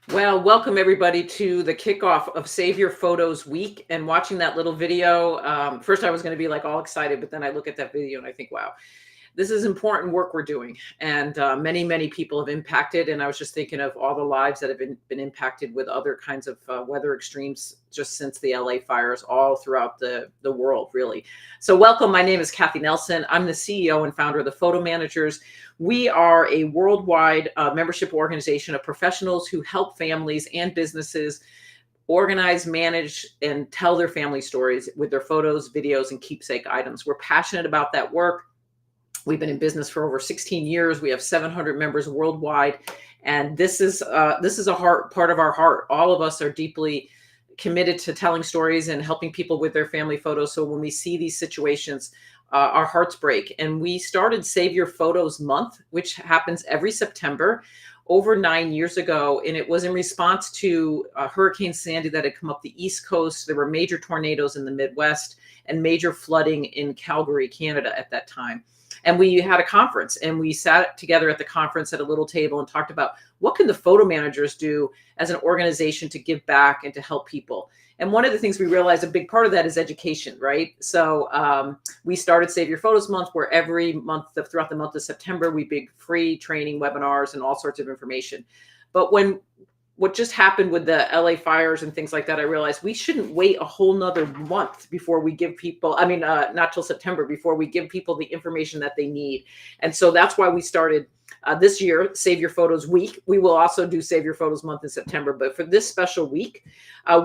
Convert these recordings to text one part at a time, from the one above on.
Well, welcome everybody to the kickoff of Save Your Photos Week. And watching that little video, first I was going to be like all excited, but then I look at that video and I think, wow, this is important work we're doing. And many people have impacted. And I was just thinking of all the lives that have been impacted with other kinds of weather extremes just since the LA fires all throughout the world, really. So welcome. My name is Cathi Nelson. I'm the CEO and founder of the Photo Managers. We are a worldwide membership organization of professionals who help families and businesses organize, manage, and tell their family stories with their photos, videos, and keepsake items. We're passionate about that work. We've been in business for over 16 years. We have 700 members worldwide, and this is a part of our heart. All of us are deeply committed to telling stories and helping people with their family photos. So when we see these situations, our hearts break. And we started Save Your Photos Month, which happens every September, over 9 years ago. And it was in response to Hurricane Sandy that had come up the East Coast. There were major tornadoes in the Midwest and major flooding in Calgary, Canada at that time. And we had a conference, and we sat together at the conference at a little table and talked about what can the photo managers do as an organization to give back and to help people. And one of the things we realized, a big part of that is education, right? So we started Save Your Photos Month, where every month throughout the month of September, we big free training webinars and all sorts of information. But what just happened with the LA fires and things like that, I realized we shouldn't wait a whole nother month before we give people, not till September, before we give people the information that they need. And so that's why we started this year, Save Your Photos Week. We will also do Save Your Photos Month in September. But for this special week,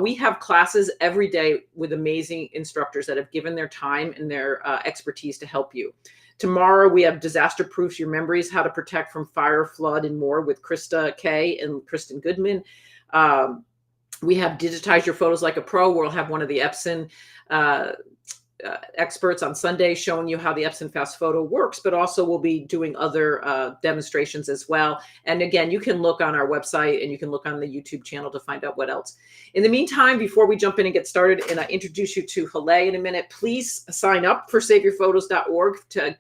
we have classes every day with amazing instructors that have given their time and their expertise to help you. Tomorrow, we have Disaster Proofs Your Memories, How to Protect from Fire, Flood, and More with Krista Kay and Kristen Goodman. We have Digitize Your Photos Like a Pro, where we'll have one of the Epson experts on Sunday showing you how the Epson Fast Photo works, but also we'll be doing other demonstrations as well. And again, you can look on our website and you can look on the YouTube channel to find out what else. In the meantime, before we jump in and get started and I introduce you to Haleh in a minute, please sign up for saveyourphotos.org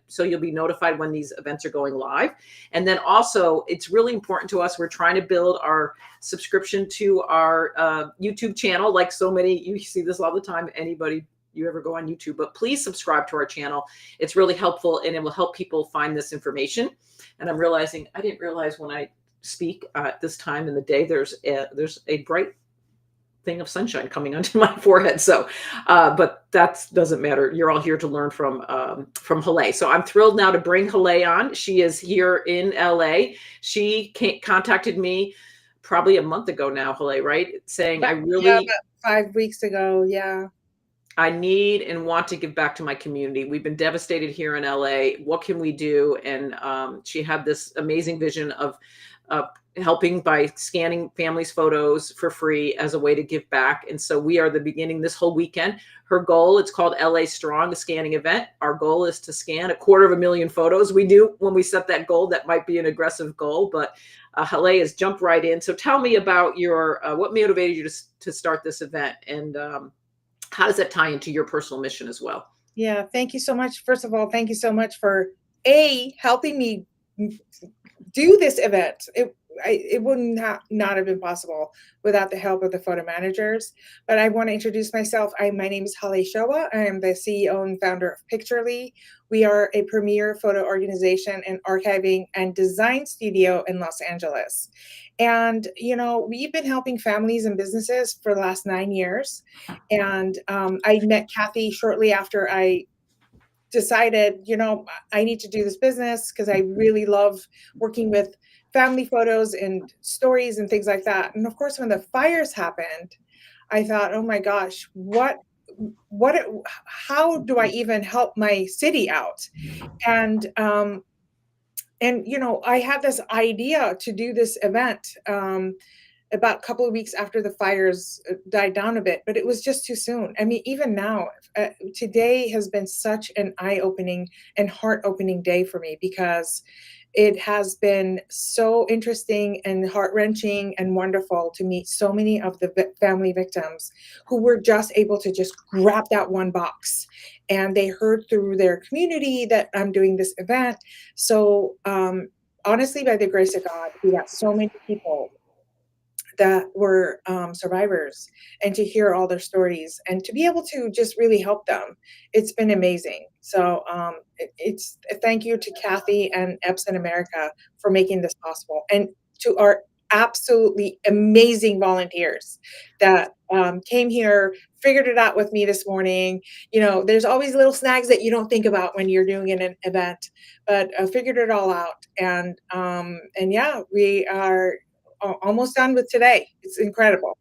so you'll be notified when these events are going live. And then also, it's really important to us. We're trying to build our subscription to our YouTube channel. Like so many, you see this all the time, anybody you ever go on YouTube, but please subscribe to our channel. It's really helpful and it will help people find this information. And I didn't realize when I speak at this time in the day, there's a bright thing of sunshine coming onto my forehead. So, but that doesn't matter. You're all here to learn from Haleh. So I'm thrilled now to bring Haleh on. She is here in LA. She contacted me probably a month ago now, Haleh, right? Saying, about 5 weeks ago. Yeah. I need and want to give back to my community. We've been devastated here in LA. What can we do? And she had this amazing vision of helping by scanning families' photos for free as a way to give back. And so we are the beginning this whole weekend. Her goal, it's called LA Strong, the scanning event. Our goal is to scan 250,000 photos. We do, when we set that goal, that might be an aggressive goal, but Haleh has jumped right in. So tell me about your, what motivated you to start this event, and how does that tie into your personal mission as well? Yeah. Thank you so much. First of all, thank you so much for helping me do this event. It wouldn't not have been possible without the help of the photo managers. But I want to introduce myself. My name is Haleh Shoa. I am the CEO and founder of Pictureli. We are a premier photo organization and archiving and design studio in Los Angeles. And, we've been helping families and businesses for the last 9 years. And I met Cathi shortly after I decided, I need to do this business because I really love working with family photos and stories and things like that. And of course, when the fires happened, I thought, oh my gosh, how do I even help my city out? And I had this idea to do this event about a couple of weeks after the fires died down a bit, but it was just too soon. I mean, even now, today has been such an eye-opening and heart-opening day for me, because it has been so interesting and heart-wrenching and wonderful to meet so many of the family victims who were just able to just grab that one box. And they heard through their community that I'm doing this event. So honestly, by the grace of God, we got so many people that were survivors, and to hear all their stories and to be able to just really help them. It's been amazing. So it's a thank you to Cathi and Epson America for making this possible, and to our absolutely amazing volunteers that came here, figured it out with me this morning. You know, there's always little snags that you don't think about when you're doing an event, but figured it all out. And yeah, we are almost done with today. It's incredible.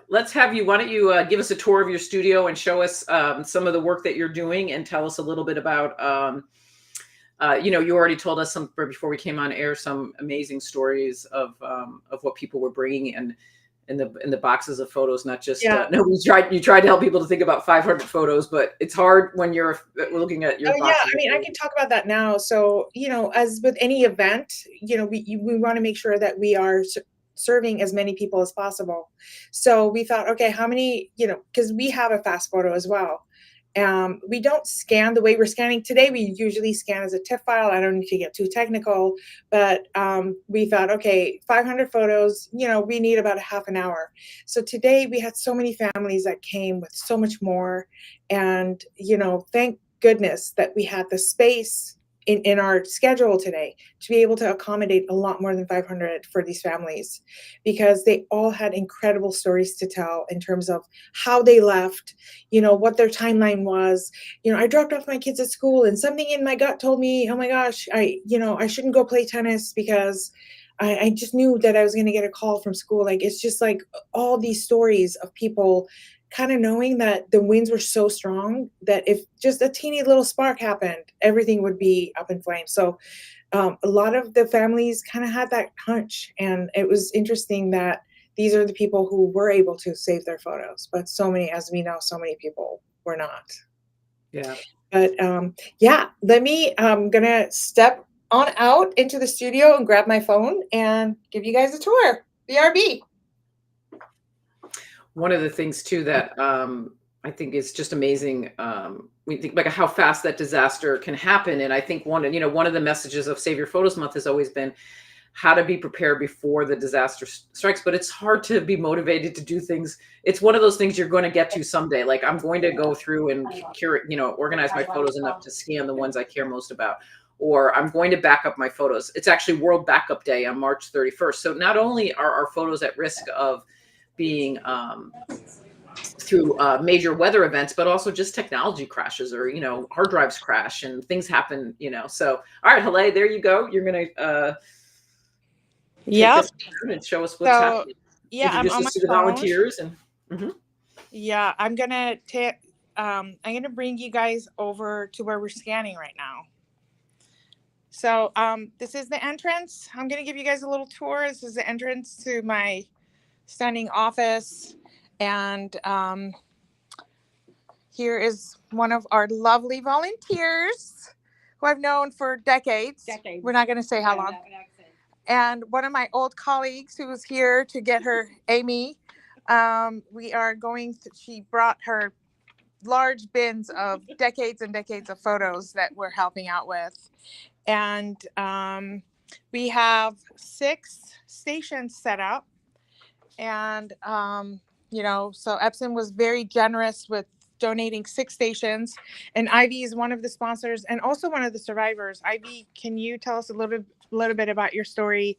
Let's have you. Why don't you give us a tour of your studio and show us some of the work that you're doing, and tell us a little bit about. You already told us some before we came on air, some amazing stories of what people were bringing in the boxes of photos. Not just no, you tried to help people to think about 500 photos, but it's hard when you're looking at your. Yeah, I mean, I can talk about that now. So, you know, as with any event, you know, we want to make sure that we are serving as many people as possible. So we thought, okay, how many, you know, because we have a fast photo as well. We don't scan the way we're scanning today. We usually scan as a TIFF file. I don't need to get too technical, but we thought, okay, 500 photos, you know, we need about a half an hour. So today we had so many families that came with so much more. And, you know, thank goodness that we had the space in our schedule today to be able to accommodate a lot more than 500 for these families, because they all had incredible stories to tell in terms of how they left, you know, what their timeline was. You know, I dropped off my kids at school and something in my gut told me, oh my gosh, I shouldn't go play tennis because I just knew that I was going to get a call from school. Like, it's just like all these stories of people kind of knowing that the winds were so strong that if just a teeny little spark happened, everything would be up in flames. So a lot of the families kind of had that hunch, and it was interesting that these are the people who were able to save their photos, but so many, as we know, so many people were not. Yeah. But yeah, I'm gonna step on out into the studio and grab my phone and give you guys a tour. BRB. One of the things too that I think is just amazing. We think like how fast that disaster can happen, and I think one of the messages of Save Your Photos Month has always been how to be prepared before the disaster strikes. But it's hard to be motivated to do things. It's one of those things you're going to get to someday. Like, I'm going to go through and curate, organize my photos enough to scan the ones I care most about, or I'm going to back up my photos. It's actually World Backup Day on March 31st. So not only are our photos at risk of being through major weather events, but also just technology crashes, or hard drives crash and things happen. So all right, Haleh, there you go. You're gonna take us through and show us what's happening. Yeah, introduce I'm on us to my the phone. volunteers and Yeah, I'm gonna bring you guys over to where we're scanning right now. So this is the entrance. I'm gonna give you guys a little tour. This is the entrance to my stunning office, and here is one of our lovely volunteers who I've known for decades. We're not going to say how long. And one of my old colleagues who was here to get her, Amy. She brought her large bins of decades and decades of photos that we're helping out with. And we have 6 stations set up. And, so Epson was very generous with donating 6 stations. And Ivy is one of the sponsors and also one of the survivors. Ivy, can you tell us a little bit about your story?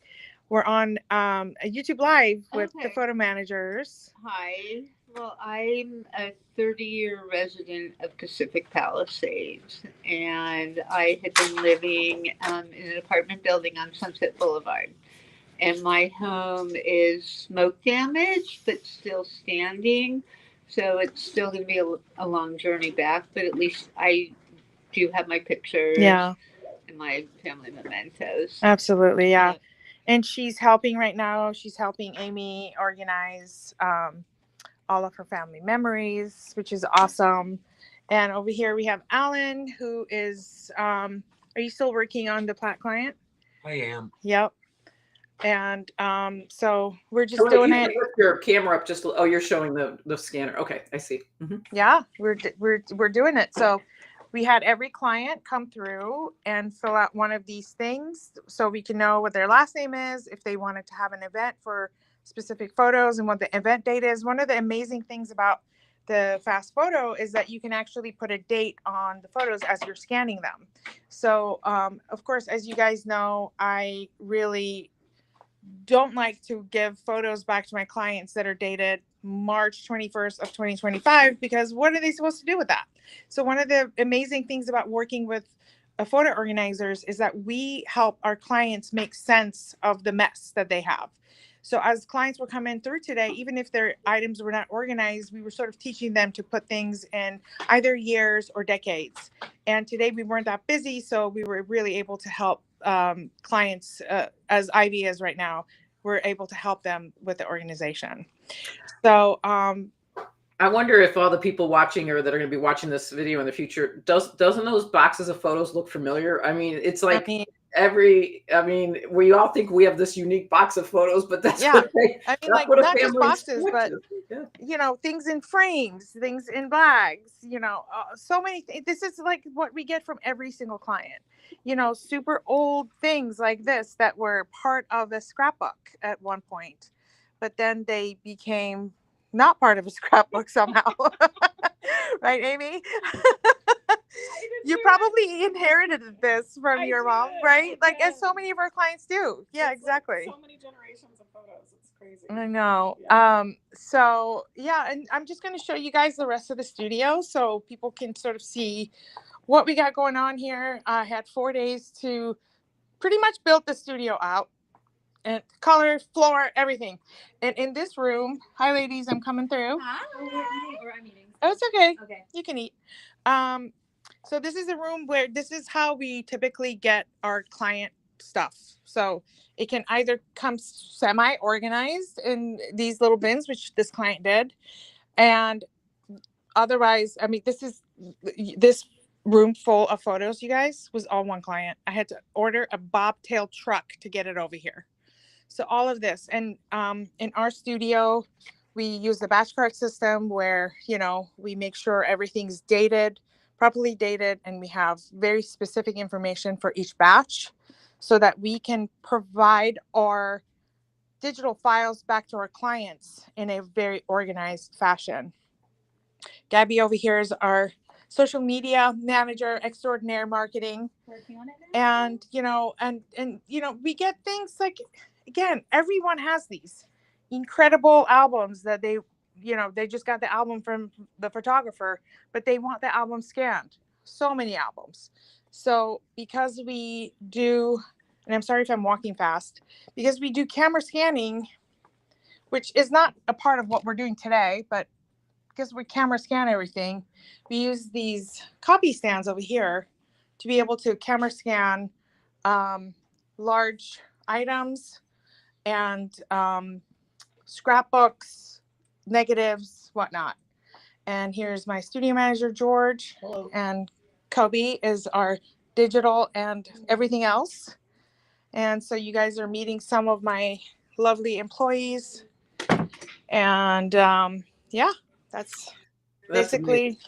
We're on a YouTube Live with the photo managers. Hi. Well, I'm a 30-year resident of Pacific Palisades, and I had been living in an apartment building on Sunset Boulevard. And my home is smoke damaged, but still standing. So it's still going to be a long journey back, but at least I do have my pictures and my family mementos. Absolutely, yeah. And she's helping right now. She's helping Amy organize all of her family memories, which is awesome. And over here we have Alan, who is, are you still working on the Platt client? I am. Yep. And so we're just doing it. Lift your camera up you're showing the scanner. Okay, I see. Yeah, we're doing it. So we had every client come through and fill out one of these things so we can know what their last name is, if they wanted to have an event for specific photos and what the event date is. One of the amazing things about the fast photo is that you can actually put a date on the photos as you're scanning them. So, of course, as you guys know, I really don't like to give photos back to my clients that are dated March 21st of 2025, because what are they supposed to do with that? So one of the amazing things about working with photo organizers is that we help our clients make sense of the mess that they have. So as clients were coming through today, even if their items were not organized, we were sort of teaching them to put things in either years or decades. And today we weren't that busy, so we were really able to help clients, as Ivy is right now. We're able to help them with the organization. So I wonder if all the people watching or that are going to be watching this video in the future, doesn't those boxes of photos look familiar? I mean, it's like we all think we have this unique box of photos, but that's what like what not just boxes, but things in frames, things in bags, so many things. This is like what we get from every single client, super old things like this that were part of a scrapbook at one point, but then they became not part of a scrapbook somehow. Right, Amy? You probably inherited this from your mom, right? Like, as so many of our clients do. Yeah, exactly. Like so many generations of photos. It's crazy. I know. So yeah, and I'm just going to show you guys the rest of the studio so people can sort of see what we got going on here. I had 4 days to pretty much build the studio out, and color, floor, everything. And in this room, hi ladies, I'm coming through. Hi. Or I'm eating. Oh, it's okay. Okay. You can eat. So this is a room where this is how we typically get our client stuff. So it can either come semi-organized in these little bins, which this client did. And otherwise, I mean, this room full of photos, you guys, was all one client. I had to order a bobtail truck to get it over here. So all of this. And in our studio, we use the batch card system where, we make sure everything's properly dated, and we have very specific information for each batch so that we can provide our digital files back to our clients in a very organized fashion. Gabby over here is our social media manager extraordinaire marketing. Working on it And now. we get things like, again, everyone has these incredible albums that they just got the album from the photographer, but they want the album scanned. So many albums. So because we do, and I'm sorry if I'm walking fast, because we do camera scanning, which is not a part of what we're doing today, but because we camera scan everything, we use these copy stands over here to be able to camera scan large items and scrapbooks, negatives, whatnot. And here's my studio manager, George. Hello. And Kobe is our digital and everything else. And so you guys are meeting some of my lovely employees. And that's basically amazing.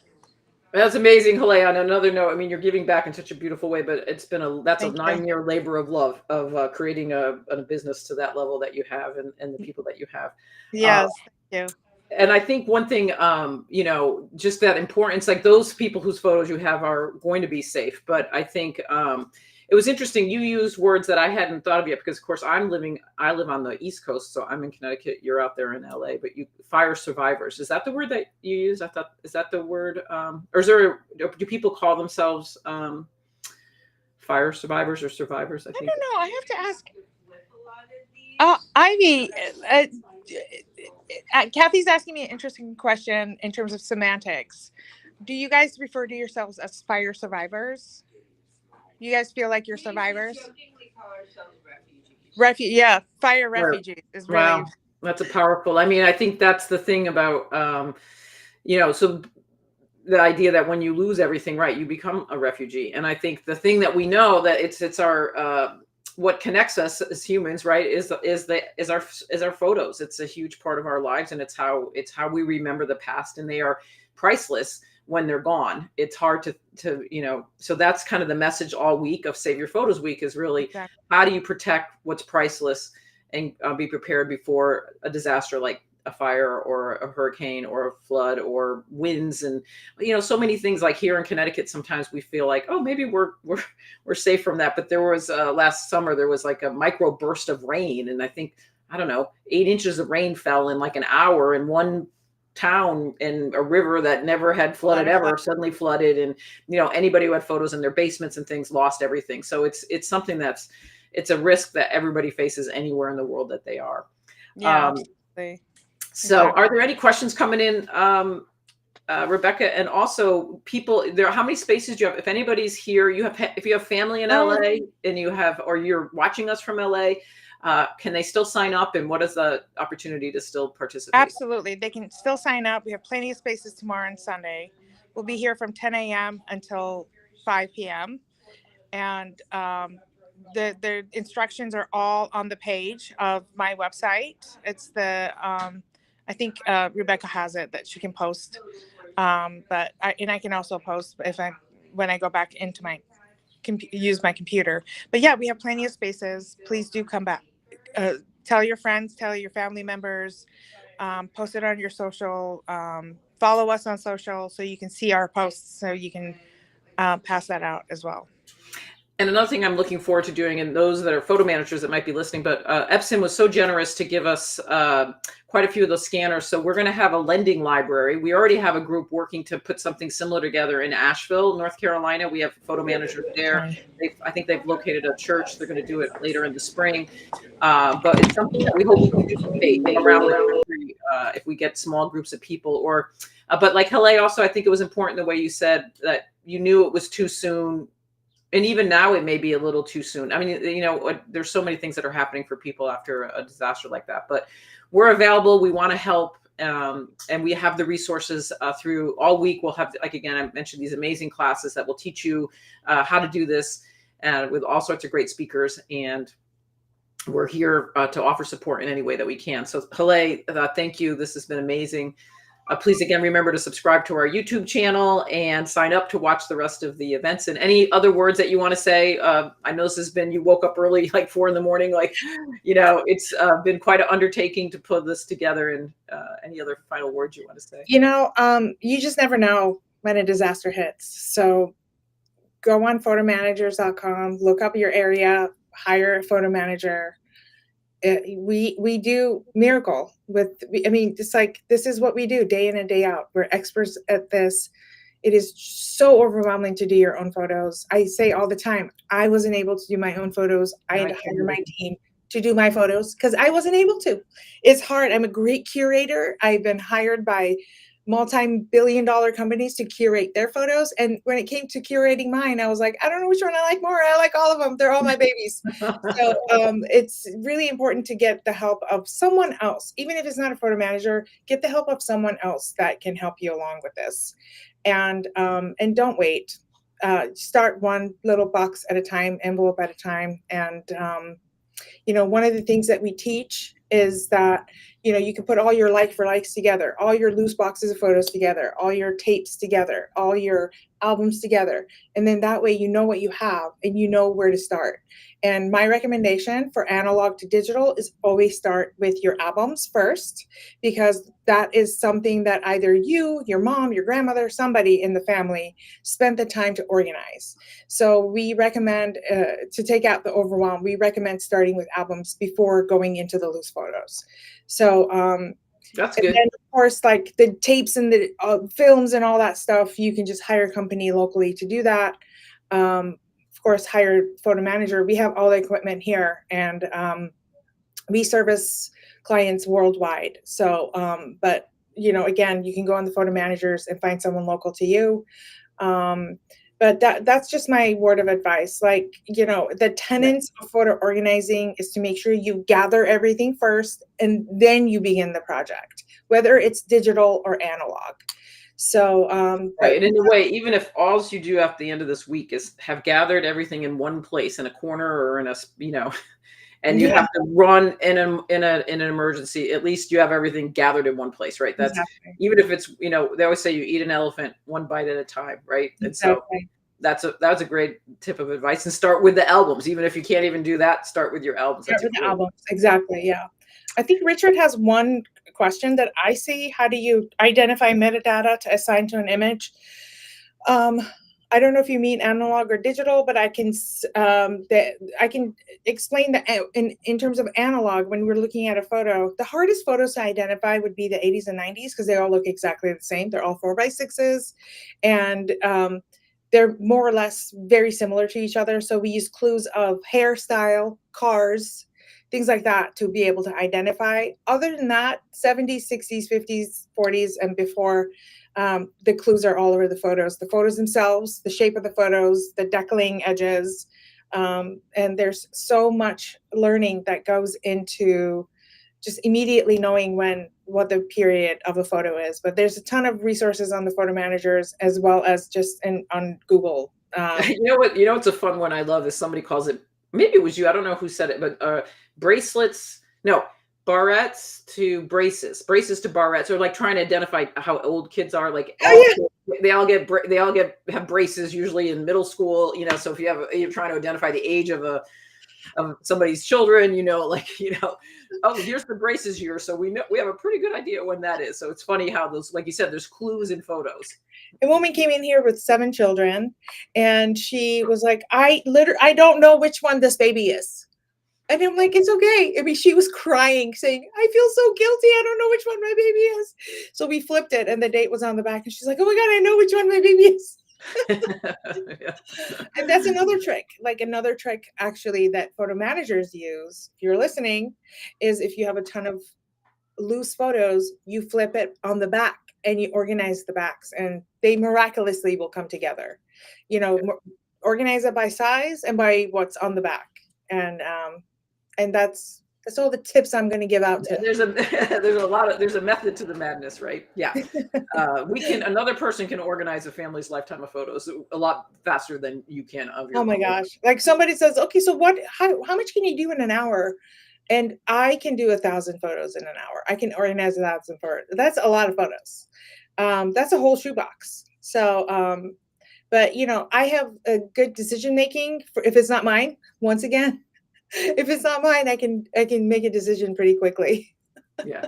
That's amazing, Haleh. On another note, I mean, you're giving back in such a beautiful way, but that's a 9-year labor of love of creating a business to that level that you have, and the people that you have. Yes, thank you. And I think one thing, just that importance, like those people whose photos you have are going to be safe. But I think it was interesting. You used words that I hadn't thought of yet, because of course I live on the East Coast, so I'm in Connecticut. You're out there in LA, but fire survivors. Is that the word that you use? I thought, is that the word? Or do people call themselves fire survivors or survivors? I don't know. I have to ask. Ivy, Kathy's asking me an interesting question in terms of semantics. Do you guys refer to yourselves as fire survivors? You guys feel like you're survivors? We jokingly call ourselves refugees. Fire refugees is really. Wow, that's a powerful. I mean, I think that's the thing about, so the idea that when you lose everything, right, you become a refugee. And I think the thing that we know that it's our what connects us as humans, right, is our photos. It's a huge part of our lives, and it's how we remember the past, and they are priceless when they're gone. It's hard to so that's kind of the message all week of Save Your Photos Week is really, how do you protect what's priceless and be prepared before a disaster like a fire or a hurricane or a flood or winds. And, so many things. Like here in Connecticut, sometimes we feel like, oh, maybe we're safe from that. But there was last summer, there was like a micro burst of rain. And I think, I don't know, 8 inches of rain fell in like an hour in one town, and a river that never had flooded ever suddenly flooded. And, anybody who had photos in their basements and things lost everything. So it's something it's a risk that everybody faces anywhere in the world that they are. Yeah, absolutely. So Exactly. are there any questions coming in, Rebecca? And also people there, how many spaces do you have? If anybody's here, if you have family in LA and or you're watching us from LA, can they still sign up? And what is the opportunity to still participate? Absolutely. They can still sign up. We have plenty of spaces tomorrow and Sunday. We'll be here from 10 a.m. until 5 p.m. And the instructions are all on the page of my website. It's the, I think Rebecca has it that she can post. But I can also post when I go back into my use my computer. But yeah, we have plenty of spaces. Please do come back. Tell your friends, tell your family members, post it on your social, follow us on social so you can see our posts, so you can pass that out as well. And another thing I'm looking forward to doing, and those that are photo managers that might be listening, but Epson was so generous to give us quite a few of those scanners. So we're going to have a lending library. We already have a group working to put something similar together in Asheville, North Carolina. We have photo managers there. I think they've located a church. They're going to do it later in the spring. But it's something that we hope we can duplicate around the country if we get small groups of people. But like Haleh, also, I think it was important the way you said that you knew it was too soon. And even now it may be a little too soon. I mean, there's so many things that are happening for people after a disaster like that, but we're available. We want to help. And we have the resources through all week. We'll have, like, again, I mentioned these amazing classes that will teach you how to do this with all sorts of great speakers. And we're here to offer support in any way that we can. So Haleh, thank you. This has been amazing. Please, again, remember to subscribe to our YouTube channel and sign up to watch the rest of the events. And any other words that you want to say? I know this has been, you woke up early, like 4 a.m. Like, it's been quite an undertaking to put this together. And any other final words you want to say? You just never know when a disaster hits. So go on photomanagers.com, look up your area, hire a photo manager. We do miracle just like, this is what we do day in and day out. We're experts at this. It is so overwhelming to do your own photos. I say all the time, I wasn't able to do my own photos. I had to hire my team to do my photos because I wasn't able to. It's hard. I'm a great curator. I've been hired by multi-billion-dollar companies to curate their photos. And when it came to curating mine, I was like, I don't know which one I like more. I like all of them. They're all my babies. So it's really important to get the help of someone else. Even if it's not a photo manager, get the help of someone else that can help you along with this. And don't wait. Start one little box at a time, envelope at a time. And, one of the things that we teach is that, you can put all your like for likes together, all your loose boxes of photos together, all your tapes together, all your albums together. And then that way, you know what you have and you know where to start. And my recommendation for analog to digital is always start with your albums first, because that is something that either you, your mom, your grandmother, somebody in the family spent the time to organize. So we recommend to take out the overwhelm. We recommend starting with albums before going into the loose photos. So that's good. And then, of course, like the tapes and the films and all that stuff, you can just hire a company locally to do that. Of course, hire photo manager. We have all the equipment here, and we service clients worldwide. So, but again, you can go on the photo managers and find someone local to you. But that's just my word of advice. Like, the tenets of photo organizing is to make sure you gather everything first and then you begin the project, whether it's digital or analog. So, right. And in a way, even if all you do at the end of this week is have gathered everything in one place, in a corner or in a, and you have to run in an emergency, at least you have everything gathered in one place, right? That's exactly. Even if it's, they always say you eat an elephant one bite at a time, right? And so that's a great tip of advice. And start with the albums. Even if you can't even do that, start with your albums. Start with the albums. Exactly. Yeah. I think Richard has one question that I see. How do you identify metadata to assign to an image? I don't know if you mean analog or digital, but I can explain that in terms of analog. When we're looking at a photo, the hardest photos to identify would be the 80s and 90s because they all look exactly the same. They're all 4x6s, and they're more or less very similar to each other. So we use clues of hairstyle, cars, things like that to be able to identify. Other than that, 70s, 60s, 50s, 40s, and before, the clues are all over the photos themselves, the shape of the photos, the deckling edges. And there's so much learning that goes into just immediately knowing what the period of a photo is. But there's a ton of resources on the photo managers as well as just on Google. You know what's a fun one I love is somebody calls it, maybe it was you, I don't know who said it, but barrettes to braces to barrettes, or like trying to identify how old kids are. Like they all have braces usually in middle school, so if you're trying to identify the age of somebody's children, oh, here's the braces year, so we have a pretty good idea when that is. So it's funny how those, like you said, there's clues in photos. A woman came in here with 7 children, and she was like, I don't know which one this baby is. And I'm like, it's okay. I mean, she was crying, saying, I feel so guilty. I don't know which one my baby is. So we flipped it, and the date was on the back, and she's like, oh my God, I know which one my baby is. Yeah. And that's another trick actually that photo managers use, if you're listening, is if you have a ton of loose photos, you flip it on the back and you organize the backs, and they miraculously will come together. Organize it by size and by what's on the back. And that's all the tips I'm going to give out to. There's a method to the madness, right? Yeah. Another person can organize a family's lifetime of photos a lot faster than you can of your own. Gosh. Like somebody says, okay, so how much can you do in an hour? And I can do 1,000 photos in an hour. I can organize 1,000 photos. That's a lot of photos. That's a whole shoebox. So, but I have a good decision making if it's not mine, once again. If it's not mine, I can make a decision pretty quickly. Yeah.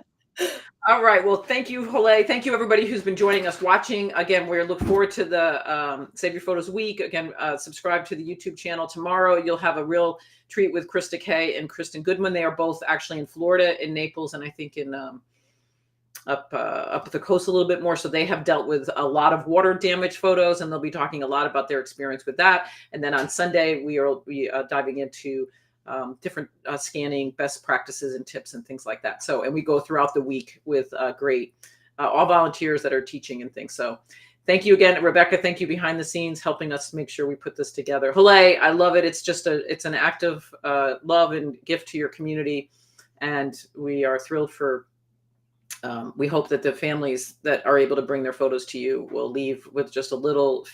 All right. Well, thank you, Haleh. Thank you, everybody who's been joining us, watching. Again, we look forward to the Save Your Photos Week. Again, subscribe to the YouTube channel. Tomorrow, you'll have a real treat with Krista Kay and Kristen Goodman. They are both actually in Florida, in Naples, and I think in up the coast a little bit more. So they have dealt with a lot of water damage photos, and they'll be talking a lot about their experience with that. And then on Sunday, we are diving into different scanning best practices and tips and things like that. So, and we go throughout the week with great all volunteers that are teaching and things. So thank you again, Rebecca. Thank you behind the scenes, helping us make sure we put this together. Haleh, I love it. It's an act of love and gift to your community. And we are thrilled we hope that the families that are able to bring their photos to you will leave with just a little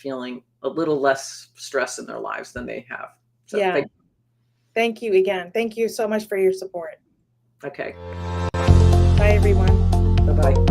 less stress in their lives than they have. So yeah. Thank you again. Thank you so much for your support. Okay. Bye, everyone. Bye-bye.